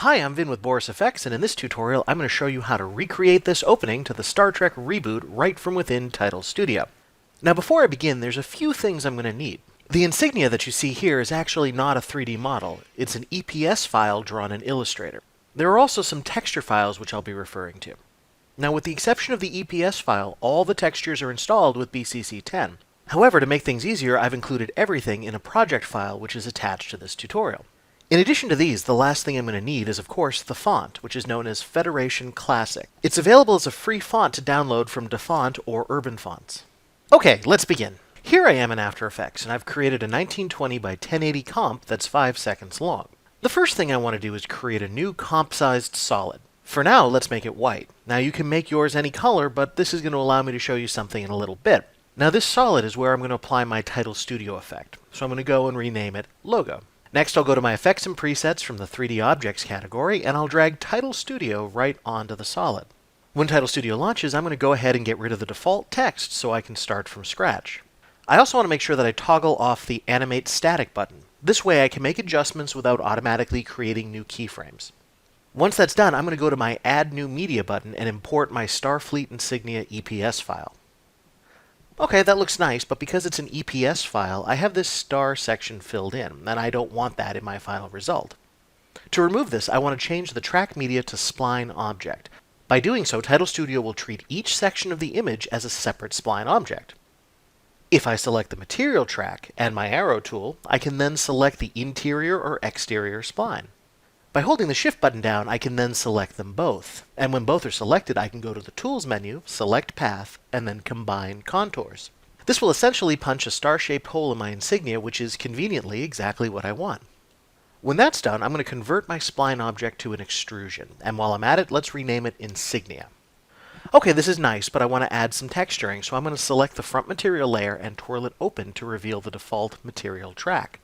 Hi, I'm Vin with Boris FX, and in this tutorial I'm going to show you how to recreate this opening to the Star Trek reboot right from within Title Studio. Now before I begin, there's a few things I'm going to need. The insignia that you see here is actually not a 3D model. It's an EPS file drawn in Illustrator. There are also some texture files which I'll be referring to. Now with the exception of the EPS file, all the textures are installed with BCC 10. However, to make things easier, I've included everything in a project file which is attached to this tutorial. In addition to these, the last thing I'm going to need is, of course, the font, which is known as Federation Classic. It's available as a free font to download from DaFont or Urban Fonts. Okay, let's begin. Here I am in After Effects, and I've created a 1920 by 1080 comp that's 5 seconds long. The first thing I want to do is create a new comp-sized solid. For now, let's make it white. Now you can make yours any color, but this is going to allow me to show you something in a little bit. Now this solid is where I'm going to apply my Title Studio effect, so I'm going to go and rename it Logo. Next, I'll go to my Effects and Presets from the 3D Objects category, and I'll drag Title Studio right onto the solid. When Title Studio launches, I'm going to go ahead and get rid of the default text so I can start from scratch. I also want to make sure that I toggle off the Animate Static button. This way I can make adjustments without automatically creating new keyframes. Once that's done, I'm going to go to my Add New Media button and import my Starfleet Insignia EPS file. Okay, that looks nice, but because it's an EPS file, I have this star section filled in, and I don't want that in my final result. To remove this, I want to change the track media to spline object. By doing so, Title Studio will treat each section of the image as a separate spline object. If I select the material track and my arrow tool, I can then select the interior or exterior spline. By holding the Shift button down, I can then select them both. And when both are selected, I can go to the Tools menu, select Path, and then Combine Contours. This will essentially punch a star-shaped hole in my insignia, which is conveniently exactly what I want. When that's done, I'm going to convert my spline object to an extrusion. And while I'm at it, let's rename it Insignia. Okay, this is nice, but I want to add some texturing, so I'm going to select the front material layer and twirl it open to reveal the default material track.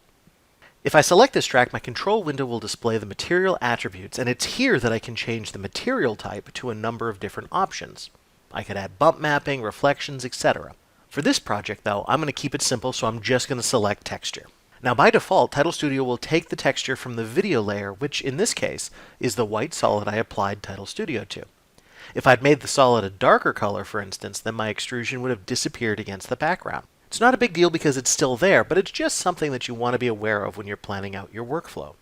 If I select this track, my control window will display the material attributes, and it's here that I can change the material type to a number of different options. I could add bump mapping, reflections, etc. For this project, though, I'm going to keep it simple, so I'm just going to select texture. Now, by default, Title Studio will take the texture from the video layer, which in this case is the white solid I applied Title Studio to. If I'd made the solid a darker color, for instance, then my extrusion would have disappeared against the background. It's not a big deal because it's still there, but it's just something that you want to be aware of when you're planning out your workflow.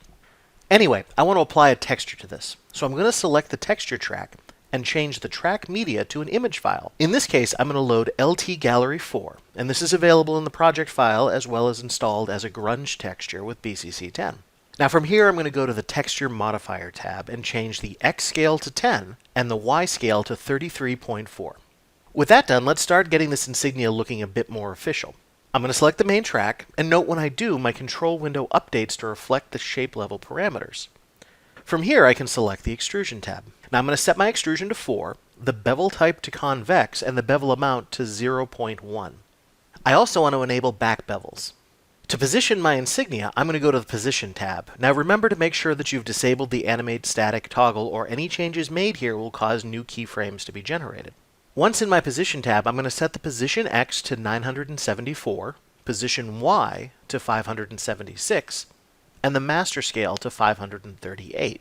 Anyway, I want to apply a texture to this, so I'm going to select the texture track and change the track media to an image file. In this case, I'm going to load LT Gallery 4, and this is available in the project file as well as installed as a grunge texture with BCC 10. Now from here, I'm going to go to the Texture Modifier tab and change the X scale to 10 and the Y scale to 33.4. With that done, let's start getting this insignia looking a bit more official. I'm going to select the main track, and note when I do, my control window updates to reflect the shape level parameters. From here, I can select the Extrusion tab. Now I'm going to set my extrusion to 4, the bevel type to convex, and the bevel amount to 0.1. I also want to enable back bevels. To position my insignia, I'm going to go to the Position tab. Now remember to make sure that you've disabled the Animate Static toggle, or any changes made here will cause new keyframes to be generated. Once in my Position tab, I'm going to set the Position X to 974, Position Y to 576, and the Master Scale to 538.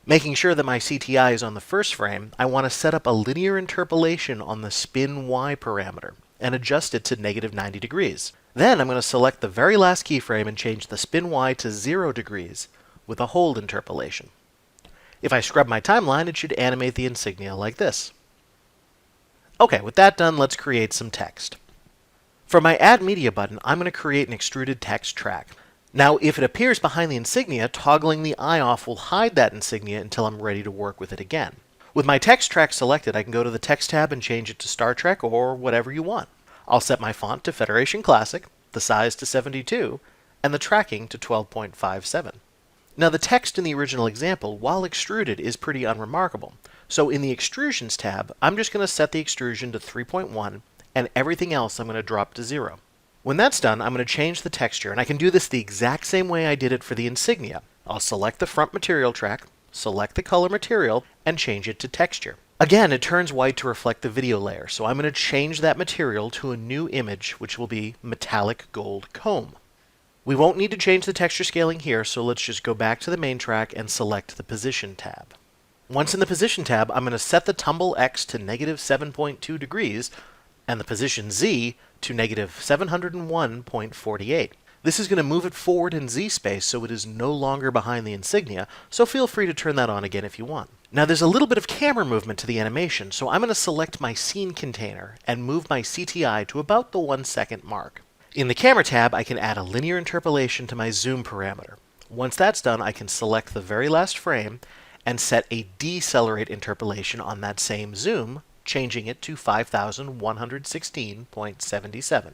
Making sure that my CTI is on the first frame, I want to set up a linear interpolation on the Spin Y parameter and adjust it to -90 degrees. Then I'm going to select the very last keyframe and change the Spin Y to 0 degrees with a hold interpolation. If I scrub my timeline, it should animate the insignia like this. Okay, with that done, let's create some text. For my Add Media button, I'm going to create an extruded text track. Now, if it appears behind the insignia, toggling the eye off will hide that insignia until I'm ready to work with it again. With my text track selected, I can go to the Text tab and change it to Star Trek or whatever you want. I'll set my font to Federation Classic, the size to 72, and the tracking to 12.57. Now, the text in the original example, while extruded, is pretty unremarkable. So in the Extrusions tab, I'm just going to set the extrusion to 3.1, and everything else I'm going to drop to 0. When that's done, I'm going to change the texture, and I can do this the exact same way I did it for the insignia. I'll select the front material track, select the color material, and change it to texture. Again, it turns white to reflect the video layer, so I'm going to change that material to a new image, which will be metallic gold comb. We won't need to change the texture scaling here, so let's just go back to the main track and select the Position tab. Once in the Position tab, I'm going to set the tumble X to -7.2 degrees and the position Z to -701.48. This is going to move it forward in Z space so it is no longer behind the insignia, so feel free to turn that on again if you want. Now there's a little bit of camera movement to the animation, so I'm going to select my scene container and move my CTI to about the 1 second mark. In the Camera tab, I can add a linear interpolation to my zoom parameter. Once that's done, I can select the very last frame and set a decelerate interpolation on that same zoom, changing it to 5116.77.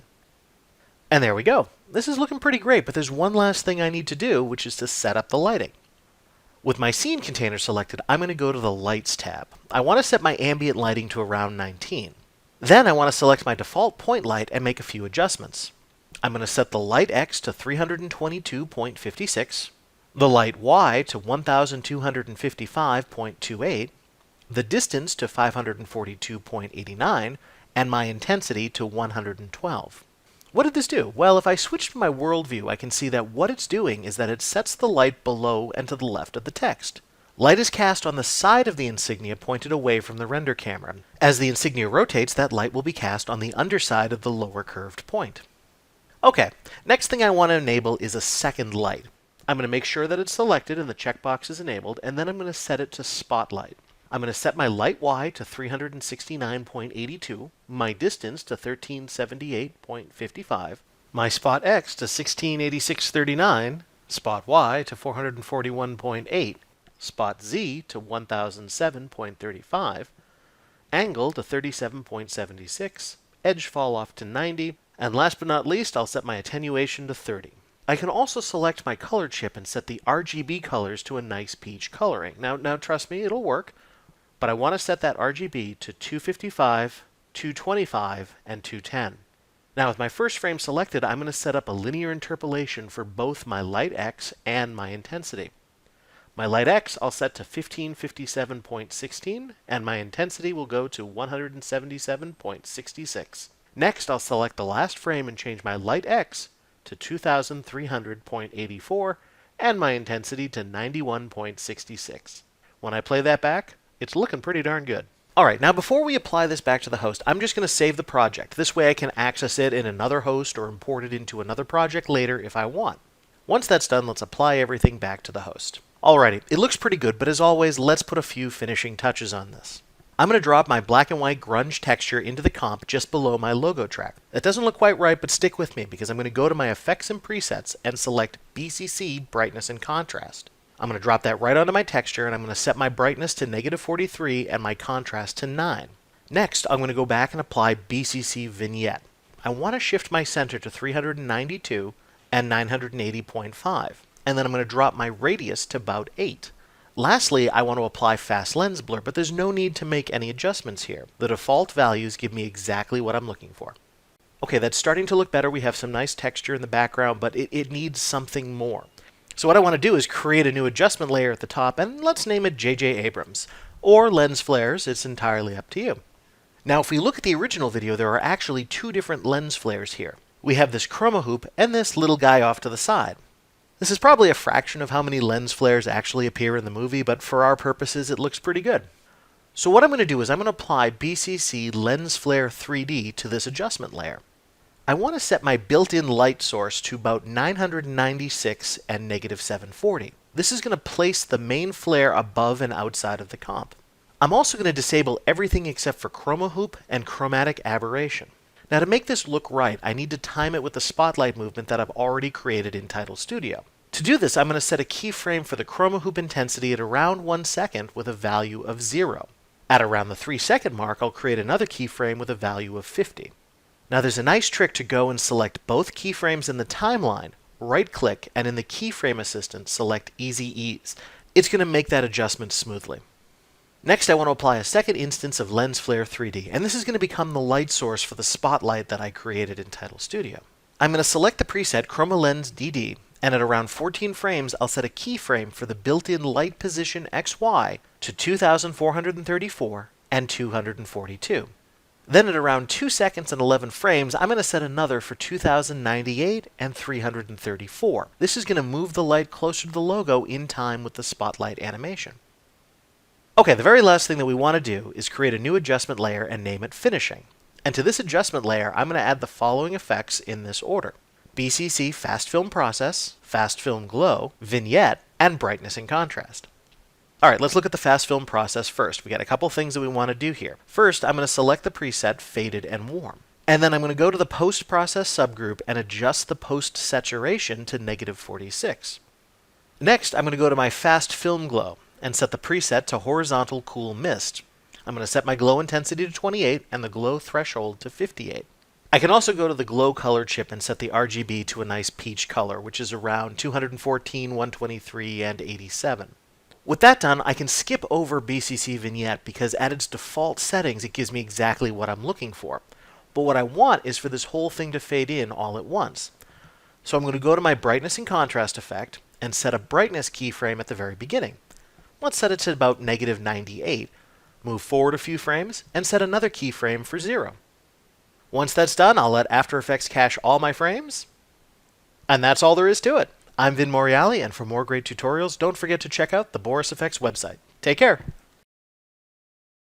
And there we go. This is looking pretty great, but there's one last thing I need to do, which is to set up the lighting. With my scene container selected, I'm going to go to the Lights tab. I want to set my ambient lighting to around 19. Then I want to select my default point light and make a few adjustments. I'm going to set the light X to 322.56, the light Y to 1255.28, the distance to 542.89, and my intensity to 112. What did this do? Well, if I switch to my world view, I can see that what it's doing is that it sets the light below and to the left of the text. Light is cast on the side of the insignia pointed away from the render camera. As the insignia rotates, that light will be cast on the underside of the lower curved point. Okay, next thing I want to enable is a second light. I'm going to make sure that it's selected and the checkbox is enabled, and then I'm going to set it to Spotlight. I'm going to set my light Y to 369.82, my distance to 1378.55, my spot X to 1686.39, spot Y to 441.8, spot Z to 1007.35, angle to 37.76, edge fall off to 90, and last but not least, I'll set my attenuation to 30. I can also select my color chip and set the RGB colors to a nice peach coloring. Now trust me, it'll work, but I want to set that RGB to 255, 225, and 210. Now with my first frame selected, I'm going to set up a linear interpolation for both my light X and my intensity. My light X I'll set to 1557.16, and my intensity will go to 177.66. Next, I'll select the last frame and change my light X to 2300.84 and my intensity to 91.66. When I play that back, it's looking pretty darn good. Alright, now before we apply this back to the host, I'm just going to save the project. This way I can access it in another host or import it into another project later if I want. Once that's done, let's apply everything back to the host. Alrighty, it looks pretty good, but as always, let's put a few finishing touches on this. I'm going to drop my black and white grunge texture into the comp just below my logo track. That doesn't look quite right, but stick with me because I'm going to go to my effects and presets and select BCC Brightness and Contrast. I'm going to drop that right onto my texture and I'm going to set my brightness to -43 and my contrast to 9. Next, I'm going to go back and apply BCC Vignette. I want to shift my center to 392 and 980.5, and then I'm going to drop my radius to about 8. Lastly, I want to apply fast lens blur, but there's no need to make any adjustments here. The default values give me exactly what I'm looking for. Okay, that's starting to look better. We have some nice texture in the background, but it needs something more. So what I want to do is create a new adjustment layer at the top, and let's name it JJ Abrams. Or Lens Flares, it's entirely up to you. Now, if we look at the original video, there are actually two different lens flares here. We have this chroma hoop and this little guy off to the side. This is probably a fraction of how many lens flares actually appear in the movie, but for our purposes, it looks pretty good. So what I'm going to do is I'm going to apply BCC Lens Flare 3D to this adjustment layer. I want to set my built-in light source to about 996 and -740. This is going to place the main flare above and outside of the comp. I'm also going to disable everything except for chroma hoop and chromatic aberration. Now to make this look right, I need to time it with the spotlight movement that I've already created in Title Studio. To do this, I'm going to set a keyframe for the chroma hoop intensity at around 1 second with a value of 0. At around the 3-second mark, I'll create another keyframe with a value of 50. Now there's a nice trick to go and select both keyframes in the timeline, right-click, and in the keyframe assistant, select Easy Ease. It's going to make that adjustment smoothly. Next, I want to apply a second instance of Lens Flare 3D, and this is going to become the light source for the spotlight that I created in Title Studio. I'm going to select the preset Chroma Lens DD, and at around 14 frames, I'll set a keyframe for the built-in light position XY to 2434 and 242. Then at around 2 seconds and 11 frames, I'm going to set another for 2098 and 334. This is going to move the light closer to the logo in time with the spotlight animation. Okay, the very last thing that we want to do is create a new adjustment layer and name it Finishing. And to this adjustment layer, I'm going to add the following effects in this order: BCC Fast Film Process, Fast Film Glow, Vignette, and Brightness and Contrast. All right, let's look at the fast film process first. We got a couple things that we want to do here. First, I'm going to select the preset Faded and Warm. And then I'm going to go to the post-process subgroup and adjust the post-saturation to -46. Next, I'm going to go to my Fast Film Glow and set the preset to Horizontal Cool Mist. I'm going to set my glow intensity to 28 and the glow threshold to 58. I can also go to the glow color chip and set the RGB to a nice peach color, which is around 214, 123, and 87. With that done, I can skip over BCC Vignette because at its default settings, it gives me exactly what I'm looking for. But what I want is for this whole thing to fade in all at once. So I'm going to go to my Brightness and Contrast effect and set a brightness keyframe at the very beginning. Let's set it to about -98. Move forward a few frames and set another keyframe for 0. Once that's done, I'll let After Effects cache all my frames. And that's all there is to it. I'm Vin Morreale, and for more great tutorials, don't forget to check out the Boris FX website. Take care!